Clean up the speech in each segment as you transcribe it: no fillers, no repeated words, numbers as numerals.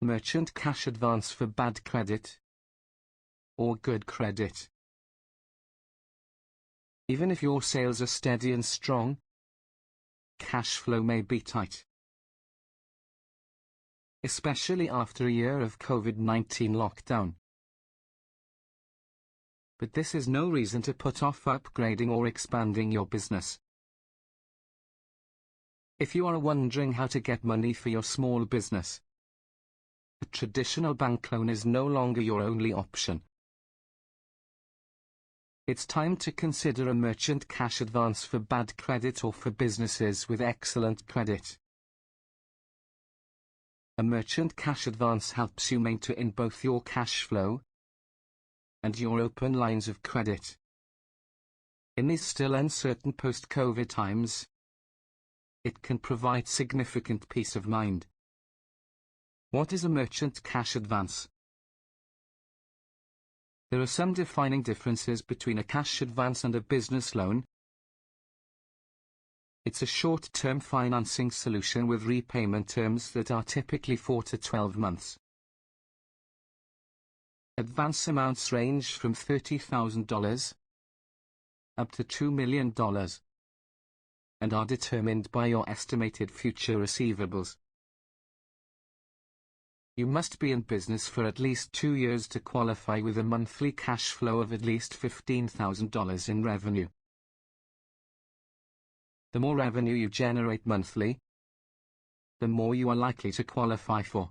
Merchant cash advance for bad credit or good credit. Even if your sales are steady and strong, cash flow may be tight. Especially after a year of COVID-19 lockdown. But this is no reason to put off upgrading or expanding your business. If you are wondering how to get money for your small business, a traditional bank loan is no longer your only option. It's time to consider a merchant cash advance for bad credit or for businesses with excellent credit. A merchant cash advance helps you maintain both your cash flow and your open lines of credit. In these still uncertain post-COVID times, it can provide significant peace of mind. What is a merchant cash advance? There are some defining differences between a cash advance and a business loan. It's a short-term financing solution with repayment terms that are typically 4 to 12 months. Advance amounts range from $30,000 up to $2 million and are determined by your estimated future receivables. You must be in business for at least 2 years to qualify with a monthly cash flow of at least $15,000 in revenue. The more revenue you generate monthly, the more you are likely to qualify for.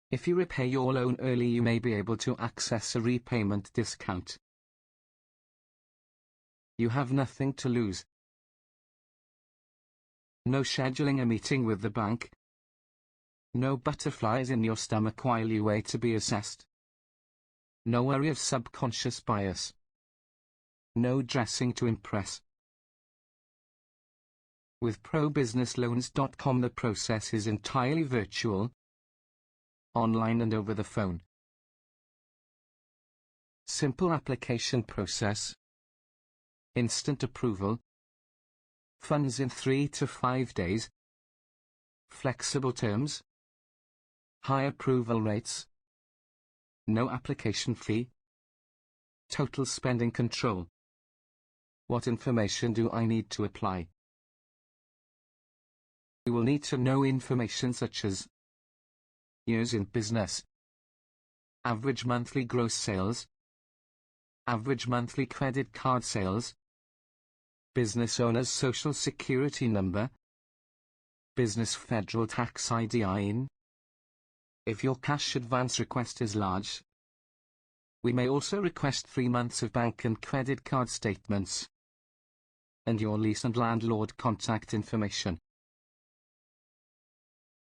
If you repay your loan early, you may be able to access a repayment discount. You have nothing to lose. No scheduling a meeting with the bank. No butterflies in your stomach while you wait to be assessed. No worry of subconscious bias. No dressing to impress. With ProBusinessLoans.com, the process is entirely virtual, online and over the phone. Simple application process. Instant approval. Funds in 3 to 5 days. Flexible terms. High approval rates. No application fee. Total spending control. What information do I need to apply? You will need to know information such as years in business, average monthly gross sales, average monthly credit card sales, business owner's social security number, business federal tax ID IN. If your cash advance request is large, we may also request 3 months of bank and credit card statements, and your lease and landlord contact information.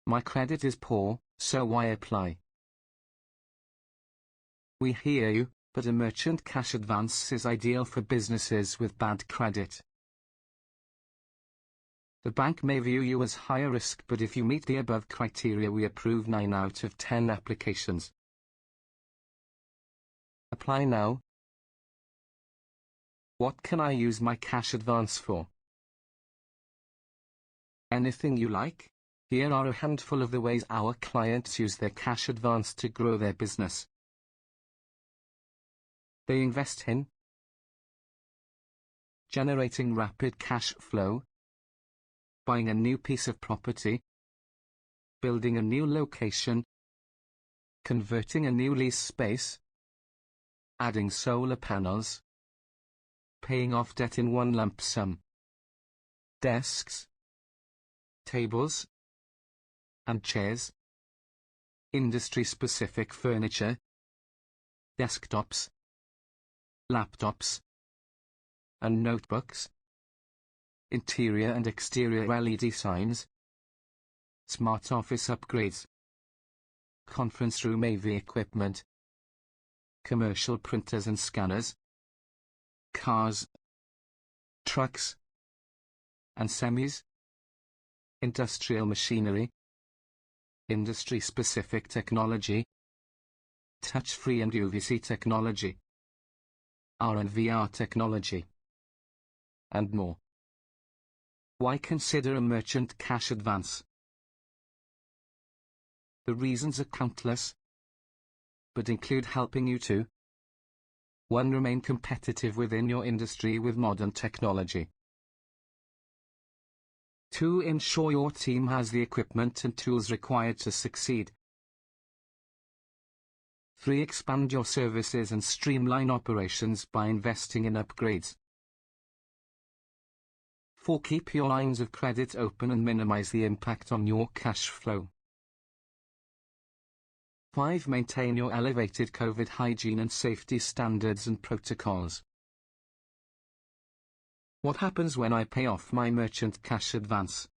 My credit is poor, so why apply? We hear you, but a merchant cash advance is ideal for businesses with bad credit. The bank may view you as higher risk, but if you meet the above criteria, we approve 9 out of 10 applications. Apply now. What can I use my cash advance for? Anything you like? Here are a handful of the ways our clients use their cash advance to grow their business. They invest in generating rapid cash flow, buying a new piece of property, building a new location, converting a new lease space, adding solar panels, paying off debt in one lump sum, desks, tables, and chairs, industry-specific furniture, desktops, laptops, and notebooks, interior and exterior LED signs, smart office upgrades, conference room AV equipment, commercial printers and scanners, cars, trucks, and semis, industrial machinery, industry-specific technology, touch-free and UVC technology, AR and VR technology, and more. Why consider a merchant cash advance? The reasons are countless, but include helping you to 1. Remain competitive within your industry with modern technology. 2. Ensure your team has the equipment and tools required to succeed. 3. Expand your services and streamline operations by investing in upgrades. 4. Keep your lines of credit open and minimize the impact on your cash flow. 5. Maintain your elevated COVID hygiene and safety standards and protocols. What happens when I pay off my merchant cash advance?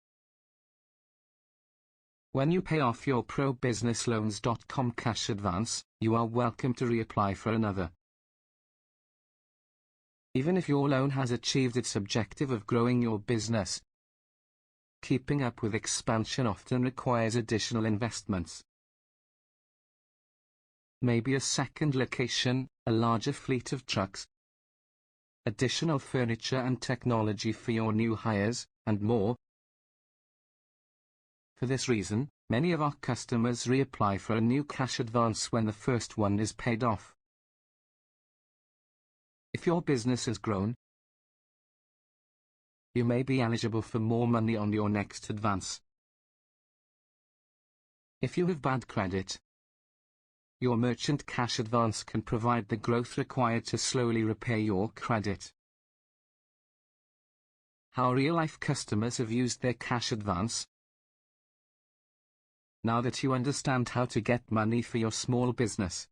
When you pay off your ProBusinessLoans.com cash advance, you are welcome to reapply for another. Even if your loan has achieved its objective of growing your business, keeping up with expansion often requires additional investments. Maybe a second location, a larger fleet of trucks, additional furniture and technology for your new hires, and more. For this reason, many of our customers reapply for a new cash advance when the first one is paid off. If your business has grown, you may be eligible for more money on your next advance. If you have bad credit, your merchant cash advance can provide the growth required to slowly repay your credit. How real-life customers have used their cash advance. Now that you understand how to get money for your small business,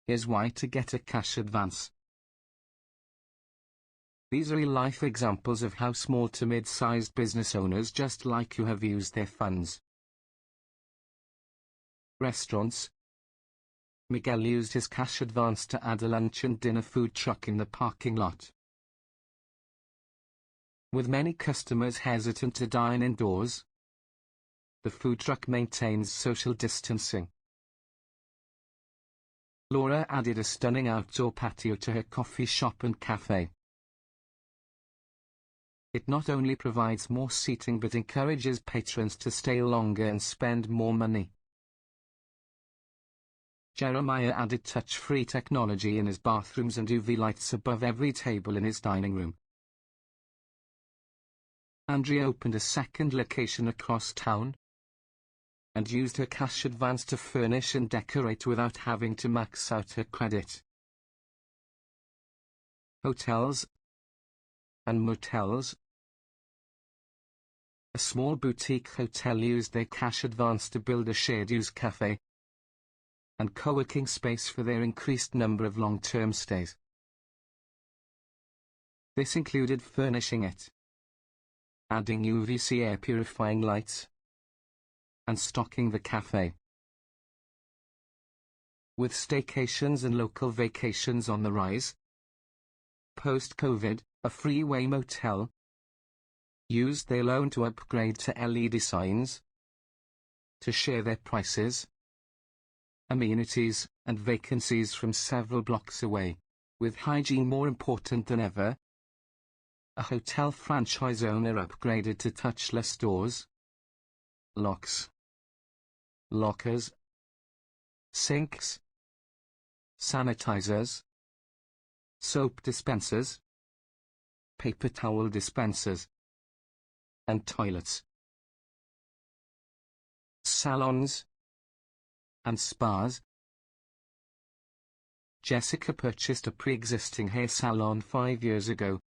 here's why to get a cash advance. These are real-life examples of how small to mid-sized business owners just like you have used their funds. Restaurants. Miguel used his cash advance to add a lunch and dinner food truck in the parking lot. With many customers hesitant to dine indoors, the food truck maintains social distancing. Laura added a stunning outdoor patio to her coffee shop and cafe. It not only provides more seating but encourages patrons to stay longer and spend more money. Jeremiah added touch-free technology in his bathrooms and UV lights above every table in his dining room. Andrea opened a second location across town and used her cash advance to furnish and decorate without having to max out her credit. Hotels and Motels. A small boutique hotel used their cash advance to build a shared-use cafe and co-working space for their increased number of long-term stays. This included furnishing it, adding UVC air purifying lights, and stocking the cafe. With staycations and local vacations on the rise, post-COVID, a freeway motel used their loan to upgrade to LED signs, to share their prices, amenities, and vacancies from several blocks away. With hygiene more important than ever, a hotel franchise owner upgraded to touchless doors, locks, lockers, sinks, sanitizers, soap dispensers, paper towel dispensers, and toilets. Salons and Spas. Jessica purchased a pre-existing hair salon 5 years ago,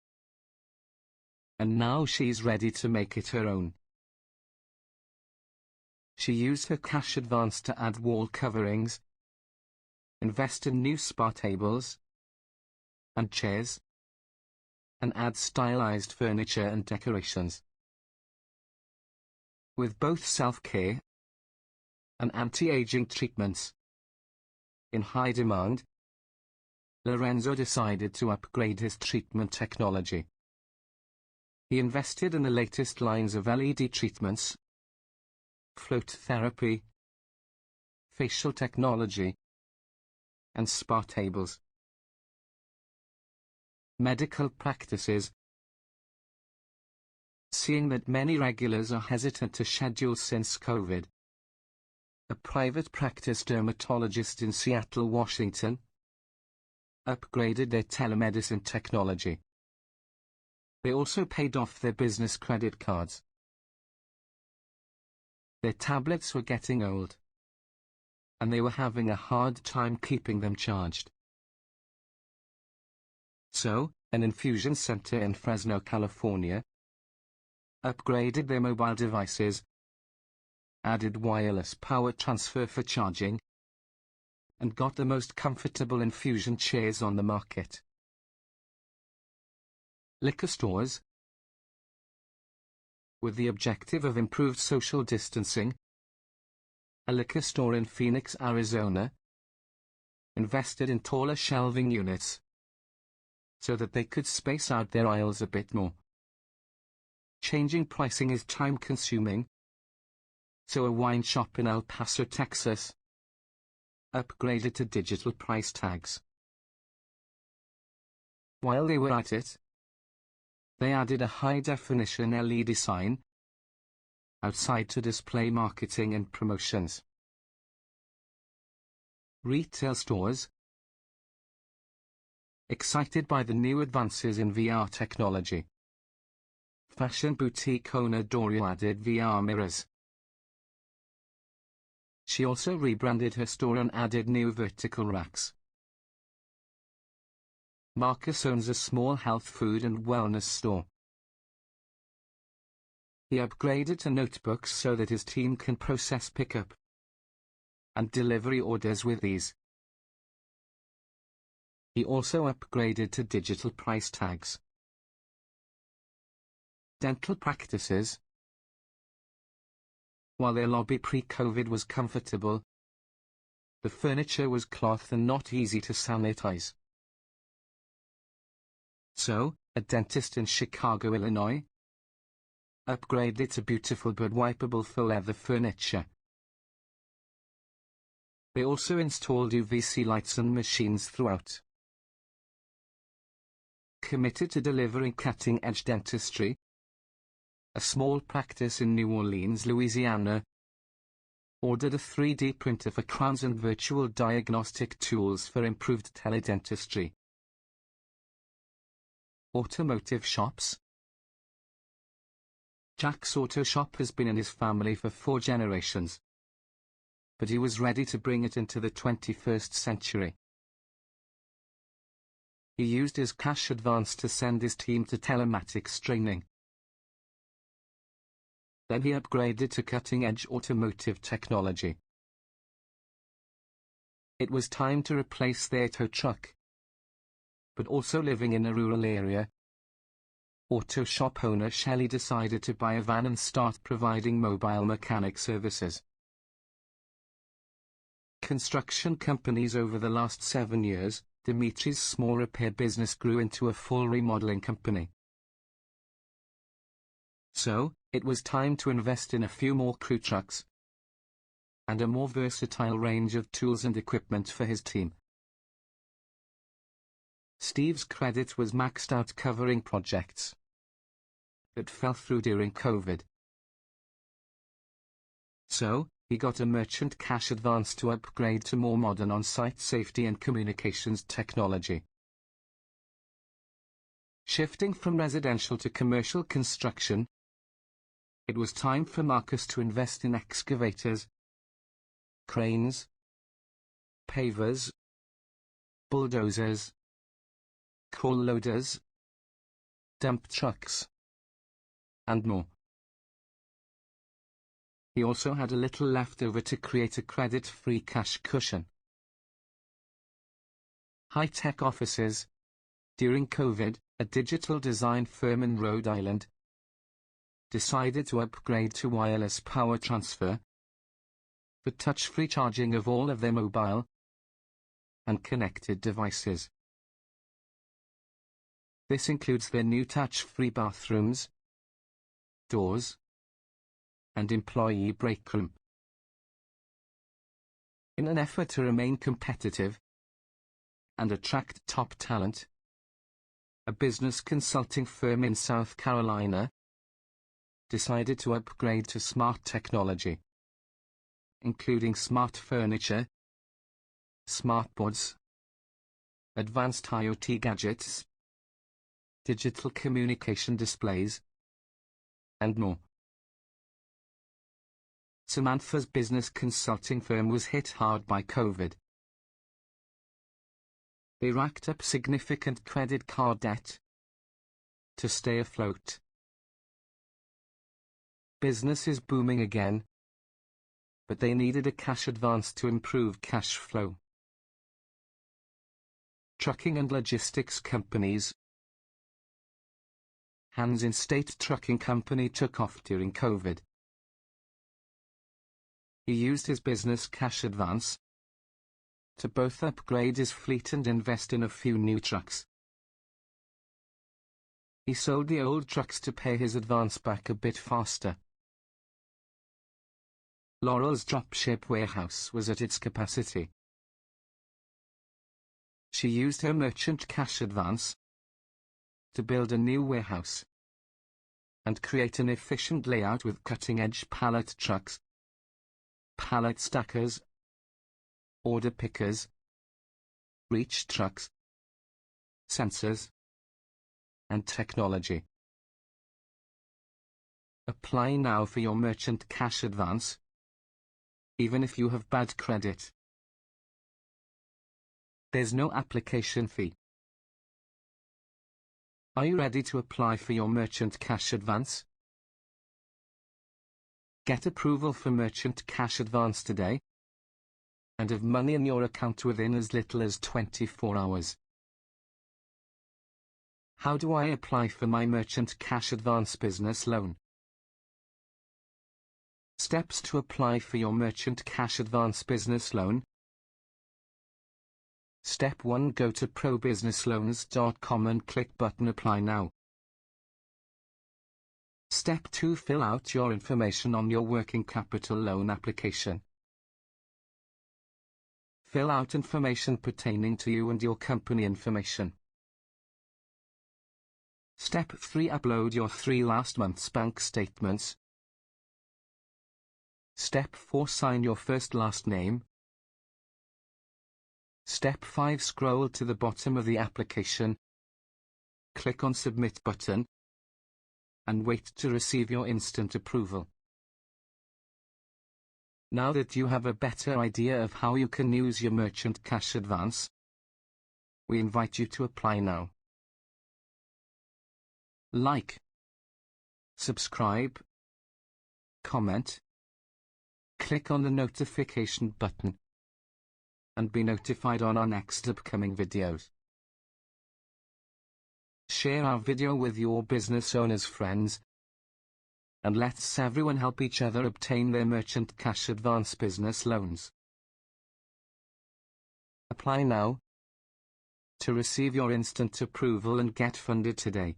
and now she's ready to make it her own. She used her cash advance to add wall coverings, invest in new spa tables and chairs, and add stylized furniture and decorations. With both self-care and anti-aging treatments in high demand, Lorenzo decided to upgrade his treatment technology. He invested in the latest lines of LED treatments, float therapy, facial technology, and spa tables. Medical practices. Seeing that many regulars are hesitant to schedule since COVID, a private practice dermatologist in Seattle, Washington, upgraded their telemedicine technology. They also paid off their business credit cards. Their tablets were getting old, and they were having a hard time keeping them charged. So, an infusion center in Fresno, California, upgraded their mobile devices, added wireless power transfer for charging, and got the most comfortable infusion chairs on the market. Liquor stores, with the objective of improved social distancing, a liquor store in Phoenix, Arizona, invested in taller shelving units so that they could space out their aisles a bit more. Changing pricing is time-consuming, so a wine shop in El Paso, Texas, upgraded to digital price tags. While they were at it, they added a high-definition LED sign outside to display marketing and promotions. Retail stores, excited by the new advances in VR technology. Fashion boutique owner Doria added VR mirrors. She also rebranded her store and added new vertical racks. Marcus owns a small health food and wellness store. He upgraded to notebooks so that his team can process pickup and delivery orders with ease. He also upgraded to digital price tags. Dental practices. While their lobby pre-COVID was comfortable, the furniture was cloth and not easy to sanitize. So, a dentist in Chicago, Illinois, upgraded to beautiful but wipeable faux leather furniture. They also installed UVC lights and machines throughout. Committed to delivering cutting-edge dentistry, a small practice in New Orleans, Louisiana, ordered a 3D printer for crowns and virtual diagnostic tools for improved teledentistry. Automotive shops. Jack's Auto Shop has been in his family for 4 generations, but he was ready to bring it into the 21st century. He used his cash advance to send his team to telematics training. Then he upgraded to cutting-edge automotive technology. It was time to replace their tow truck. But also living in a rural area, auto shop owner Shelley decided to buy a van and start providing mobile mechanic services. Construction companies. Over the last 7 years, Dimitri's small repair business grew into a full remodeling company. So, it was time to invest in a few more crew trucks and a more versatile range of tools and equipment for his team. Steve's credit was maxed out, covering projects that fell through during COVID. So, he got a merchant cash advance to upgrade to more modern on-site safety and communications technology. Shifting from residential to commercial construction, it was time for Marcus to invest in excavators, cranes, pavers, bulldozers, coal loaders, dump trucks, and more. He also had a little left over to create a credit-free cash cushion. High-tech offices. During COVID, a digital design firm in Rhode Island decided to upgrade to wireless power transfer for touch-free charging of all of their mobile and connected devices. This includes their new touch-free bathrooms, doors, and employee break room. In an effort to remain competitive and attract top talent, a business consulting firm in South Carolina decided to upgrade to smart technology, including smart furniture, smart boards, advanced IoT gadgets, digital communication displays, and more. Samantha's business consulting firm was hit hard by COVID. They racked up significant credit card debt to stay afloat. Business is booming again, but they needed a cash advance to improve cash flow. Trucking and logistics companies. Hands-in State Trucking Company took off during COVID. He used his business cash advance to both upgrade his fleet and invest in a few new trucks. He sold the old trucks to pay his advance back a bit faster. Laurel's dropship warehouse was at its capacity. She used her merchant cash advance to build a new warehouse and create an efficient layout with cutting-edge pallet trucks, pallet stackers, order pickers, reach trucks, sensors, and technology. Apply now for your merchant cash advance, even if you have bad credit. There's no application fee. Are you ready to apply for your merchant cash advance? Get approval for merchant cash advance today and have money in your account within as little as 24 hours. How do I apply for my merchant cash advance business loan? Steps to apply for your merchant cash advance business loan. Step 1. Go to probusinessloans.com and click button Apply Now. Step 2. Fill out your information on your working capital loan application. Fill out information pertaining to you and your company information. Step 3. Upload your 3 last month's bank statements. Step 4. Sign your first last name. Step 5. Scroll to the bottom of the application. Click on Submit button and wait to receive your instant approval. Now that you have a better idea of how you can use your merchant cash advance, we invite you to apply now. Like, subscribe, comment, click on the notification button, and be notified on our next upcoming videos. Share our video with your business owners' friends, and let's everyone help each other obtain their merchant cash advance business loans. Apply now to receive your instant approval and get funded today.